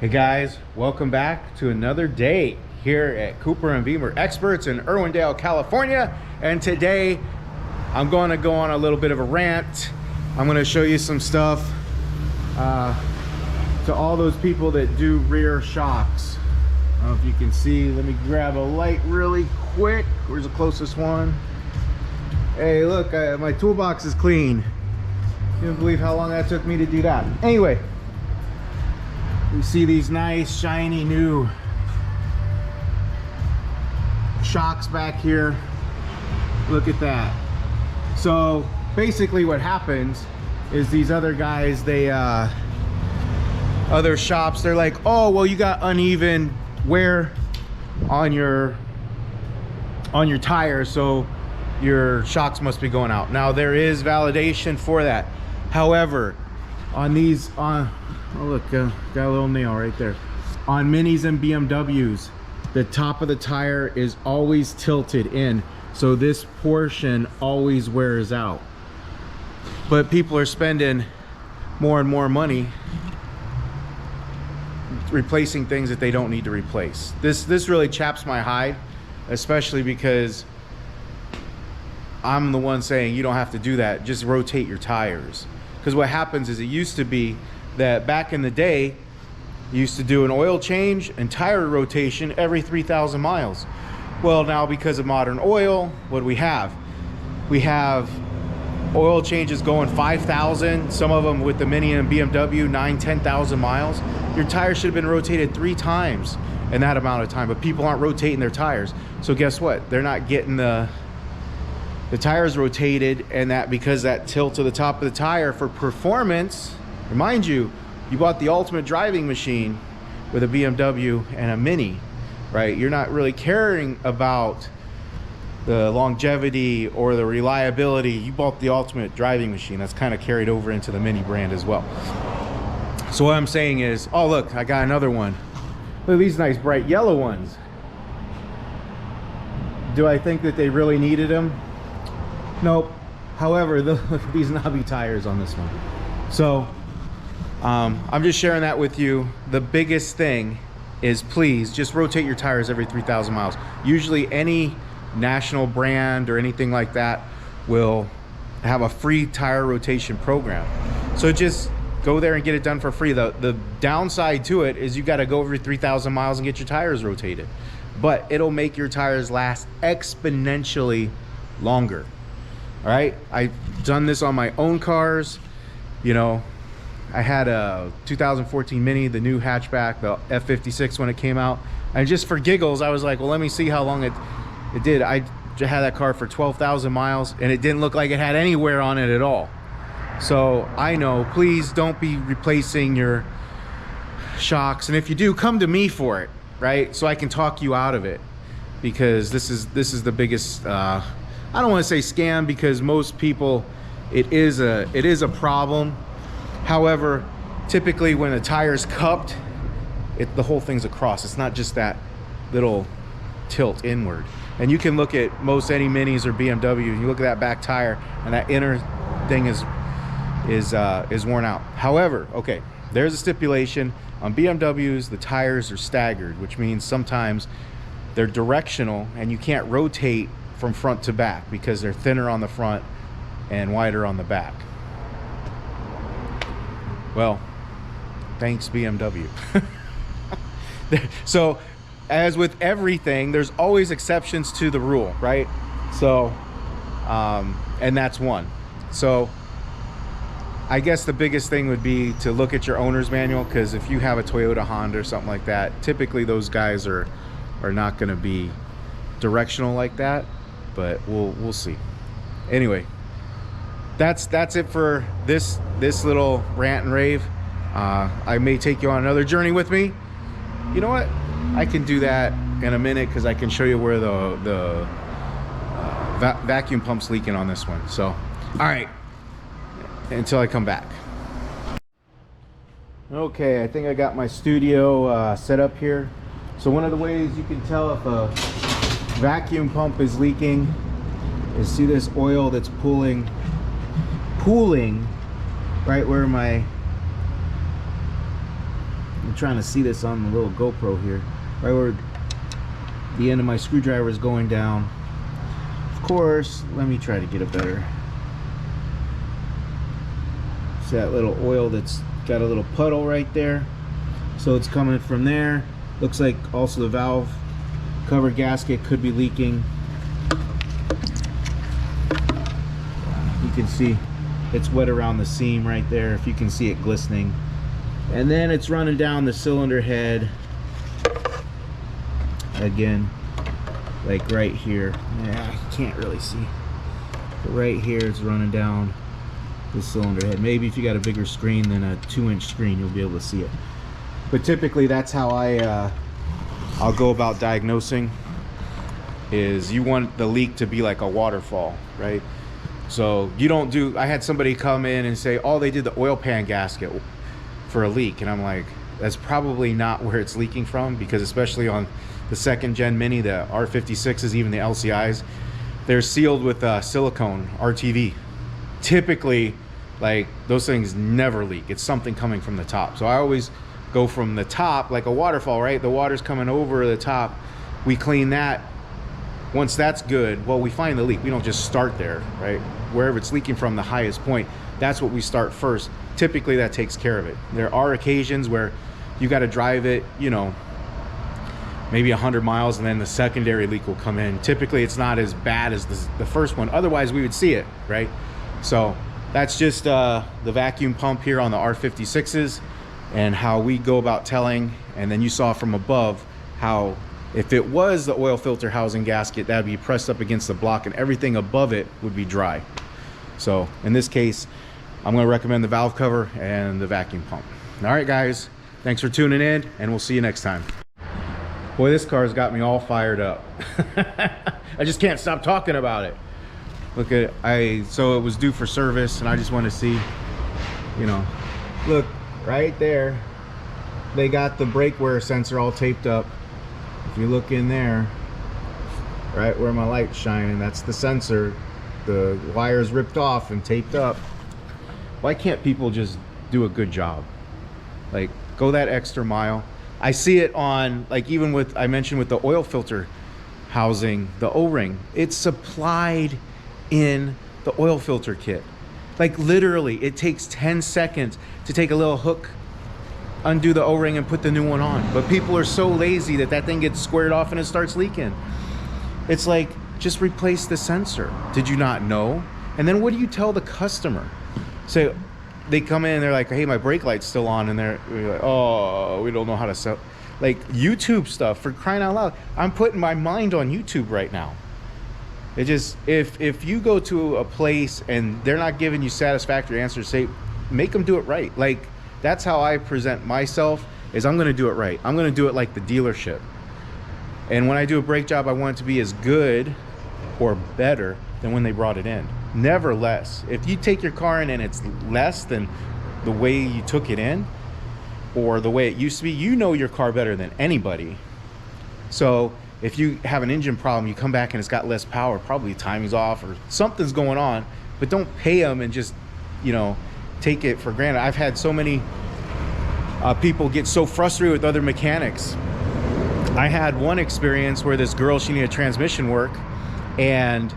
Hey guys, welcome back to another day here at Cooper and Beamer Experts in Irwindale, California. And today I'm going to go on a little bit of a rant. I'm going to show you some stuff to all those people that do rear shocks. I don't know if you can see. Let me grab a light really quick. Where's the closest one? Hey, look, my toolbox is clean. You don't believe how long that took me to do that. Anyway, you see these nice shiny new shocks back here. Look at that. So basically what happens is these other guys, they other shops, they're like, oh well, you got uneven wear on your tires, so your shocks must be going out. Now there is validation for that. However, on these oh look, got a little nail right there. On Minis and BMWs, the top of the tire is always tilted in, so this portion always wears out. But people are spending more and more money replacing things that they don't need to replace. This really chaps my hide, especially because I'm the one saying you don't have to do that, just rotate your tires. Because what happens is, it used to be that back in the day, you used to do an oil change and tire rotation every 3,000 miles. Well, now because of modern oil, what do we have? We have oil changes going 5,000, some of them with the Mini and BMW 9,000-10,000 miles. Your tires should have been rotated 3 times in that amount of time, but people aren't rotating their tires. So guess what? They're not getting the tires rotated, and that because that tilt to the top of the tire for performance. Remind you, you bought the ultimate driving machine with a BMW and a Mini, right? You're not really caring about the longevity or the reliability. You bought the ultimate driving machine. That's kind of carried over into the Mini brand as well. So what I'm saying is, oh look, I got another one. Look at these nice bright yellow ones. Do I think that they really needed them? Nope. However, look at these knobby tires on this one. So I'm just sharing that with you. The biggest thing is, please just rotate your tires every 3,000 miles. Usually any national brand or anything like that will have a free tire rotation program. So just go there and get it done for free. The downside to it is you got to go every 3,000 miles and get your tires rotated. But it'll make your tires last exponentially longer. All right, I've done this on my own cars. You know, I had a 2014 Mini, the new hatchback, the F56 when it came out, and just for giggles I was like, well, let me see how long it did. I had that car for 12,000 miles and it didn't look like it had any wear on it at all. So I know, please don't be replacing your shocks, and if you do, come to me for it, right? So I can talk you out of it, because this is the biggest I don't want to say scam, because most people, it is a problem. However, typically when a tire's cupped, the whole thing's across. It's not just that little tilt inward. And you can look at most any Minis or BMW, you look at that back tire and that inner thing is worn out. However, okay, there's a stipulation on BMWs. The tires are staggered, which means sometimes they're directional and you can't rotate from front to back because they're thinner on the front and wider on the back. Well, thanks BMW. So as with everything, there's always exceptions to the rule, right? So and that's one. So I guess the biggest thing would be to look at your owner's manual, because if you have a Toyota, Honda or something like that, typically those guys are not going to be directional like that. But we'll see. Anyway, that's it for this little rant and rave. I may take you on another journey with me. You know what? I can do that in a minute, because I can show you where the vacuum pump's leaking on this one. So, all right, until I come back. Okay, I think I got my studio set up here. So one of the ways you can tell if a vacuum pump is leaking is, see this oil that's pooling right where my I'm trying to see this on the little GoPro here, right where the end of my screwdriver is going down. Of course, let me try to get a better. See that little oil that's got a little puddle right there? So it's coming from there. Looks like also the valve cover gasket could be leaking. You can see it's wet around the seam right there, if you can see it glistening. And then it's running down the cylinder head again, like right here. Yeah, I can't really see, but right here it's running down the cylinder head. Maybe if you got a bigger screen than a 2-inch screen, you'll be able to see it. But typically that's how I'll go about diagnosing, is you want the leak to be like a waterfall, right? So you don't do, I had somebody come in and say, oh, they did the oil pan gasket for a leak. And I'm like, that's probably not where it's leaking from, because especially on the 2nd gen Mini, the R56s, even the LCIs, they're sealed with silicone RTV. Typically, like, those things never leak. It's something coming from the top. So I always go from the top, like a waterfall, right? The water's coming over the top. We clean that. Once that's good, well, we find the leak. We don't just start there, right? Wherever it's leaking from, the highest point, that's what we start first. Typically that takes care of it. There are occasions where you got to drive it, you know, maybe 100 miles, and then the secondary leak will come in. Typically it's not as bad as the first one. Otherwise we would see it, right? So that's just the vacuum pump here on the R56s and how we go about telling. And then you saw from above how if it was the oil filter housing gasket, that would be pressed up against the block and everything above it would be dry. So in this case, I'm going to recommend the valve cover and the vacuum pump. All right, guys, thanks for tuning in, and we'll see you next time. Boy, this car's got me all fired up. I just can't stop talking about it. Look at so it was due for service, and I just want to see, you know, look right there. They got the brake wear sensor all taped up. If you look in there, right where my light's shining, that's the sensor. The wire's ripped off and taped up. Why can't people just do a good job? Like, go that extra mile. I see it on, like, even with, I mentioned with the oil filter housing, the O-ring, it's supplied in the oil filter kit. Like, literally, it takes 10 seconds to take a little hook, undo the O-ring, and put the new one on. But people are so lazy that that thing gets squared off and it starts leaking. It's like, just replace the sensor. Did you not know? And then what do you tell the customer? So they come in and they're like, hey, my brake light's still on, and they're like, oh, we don't know how to sell. Like, YouTube stuff, for crying out loud. I'm putting my mind on YouTube right now. It just, if you go to a place and they're not giving you satisfactory answers, say, make them do it right. Like, that's how I present myself, is I'm gonna do it right. I'm gonna do it like the dealership. And when I do a brake job, I want it to be as good or better than when they brought it in. Never less. If you take your car in and it's less than the way you took it in, or the way it used to be, you know your car better than anybody. So if you have an engine problem, you come back and it's got less power, probably timing's off or something's going on, but don't pay them and just, you know, take it for granted. I've had so many people get so frustrated with other mechanics. I had one experience where this girl, she needed transmission work, and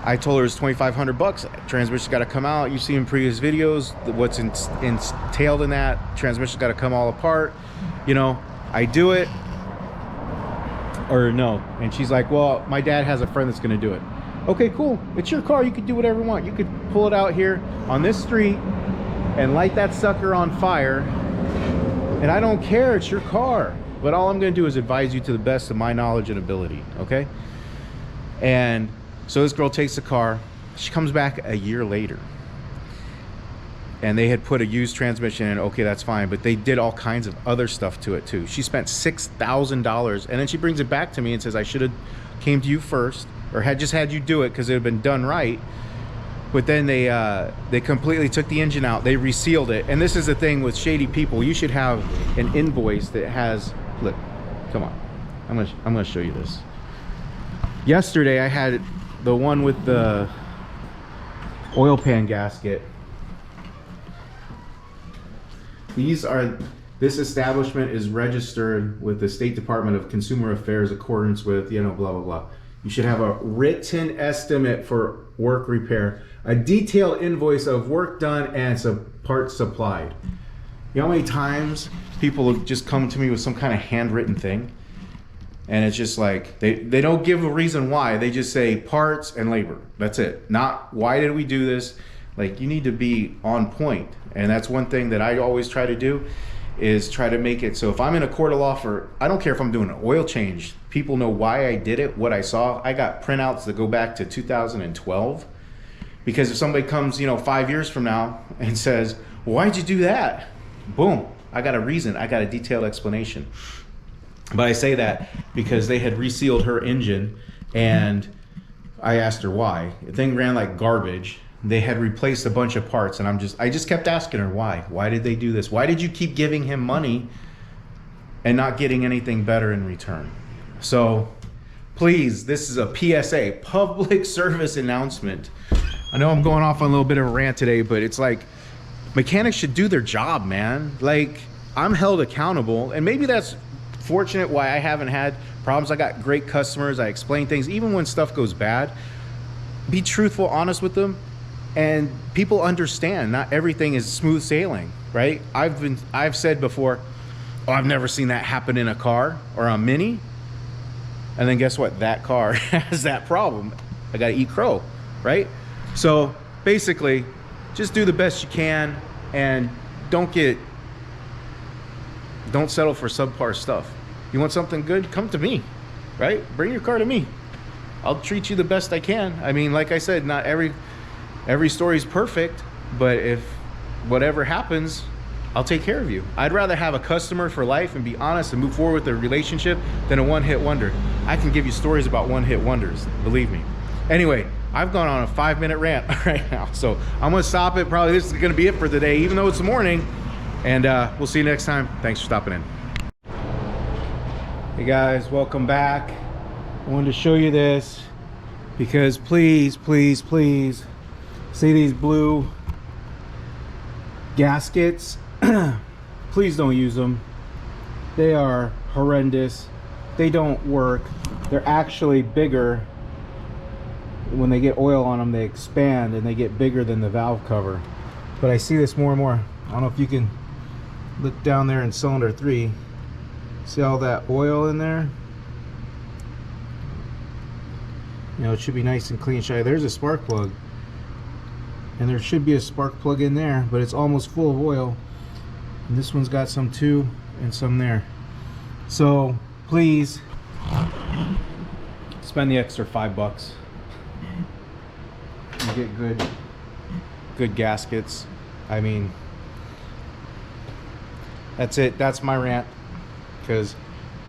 I told her it's $2,500. Transmission's got to come out. You've seen in previous videos what's entailed in that. Transmission's got to come all apart. You know, I do it, or no. And she's like, well, my dad has a friend that's going to do it. Okay, cool. It's your car. You could do whatever you want. You could pull it out here on this street and light that sucker on fire. And I don't care. It's your car. But all I'm going to do is advise you to the best of my knowledge and ability. Okay? And so this girl takes the car. She comes back a year later, and they had put a used transmission in. Okay, that's fine, but they did all kinds of other stuff to it too. She spent $6,000, and then she brings it back to me and says, I should have came to you first, or had just had you do it because it had been done right. But then they completely took the engine out. They resealed it. And this is the thing with shady people. You should have an invoice that has, look, come on. I'm gonna show you this. Yesterday I had the one with the oil pan gasket. These are this establishment is registered with the State Department of Consumer Affairs accordance with, you know, blah, blah, blah. You should have a written estimate for work repair, a detailed invoice of work done and some parts supplied. You know how many times people just come to me with some kind of handwritten thing? And it's just like, they don't give a reason why. They just say parts and labor. That's it. Not why did we do this? Like, you need to be on point. And that's one thing that I always try to do, is try to make it so if I'm in a court of law for, I don't care if I'm doing an oil change, people know why I did it, what I saw. I got printouts that go back to 2012. Because if somebody comes, you know, 5 years from now and says, well, why'd you do that? Boom, I got a reason. I got a detailed explanation. But I say that because they had resealed her engine, and I asked her why. The thing ran like garbage. They had replaced a bunch of parts, and I just kept asking her why. Why did they do this? Why did you keep giving him money and not getting anything better in return? So please, this is a PSA, public service announcement. I know I'm going off on a little bit of a rant today, but it's like, mechanics should do their job, man. Like, I'm held accountable, and maybe that's fortunate why I haven't had problems. I got great customers. I explain things even when stuff goes bad. Be truthful, honest with them, and people understand not everything is smooth sailing, right? I've said before, oh, I've never seen that happen in a car or a Mini. And then guess what? That car has that problem. I got to eat crow, right? So basically, just do the best you can, and don't settle for subpar stuff. You want something good? Come to me, right? Bring your car to me. I'll treat you the best I can. I mean, like I said, not every story is perfect, but if whatever happens, I'll take care of you. I'd rather have a customer for life and be honest and move forward with the relationship than a one-hit wonder. I can give you stories about one-hit wonders, believe me. Anyway, I've gone on a 5-minute rant right now, so I'm gonna stop it. Probably this is gonna be it for today, even though it's the morning. And we'll see you next time. Thanks for stopping in. Hey guys, welcome back. I wanted to show you this because please, please, please, see these blue gaskets? Please don't use them. They are horrendous. They don't work. They're actually bigger. When they get oil on them, they expand and they get bigger than the valve cover. But I see this more and more. I don't know if you can look down there in cylinder 3. See all that oil in there? You know, it should be nice and clean. There's a spark plug. And there should be a spark plug in there, but it's almost full of oil. And this one's got some too, and some there. So please spend the extra $5 and get good gaskets. I mean, that's it. That's my rant, because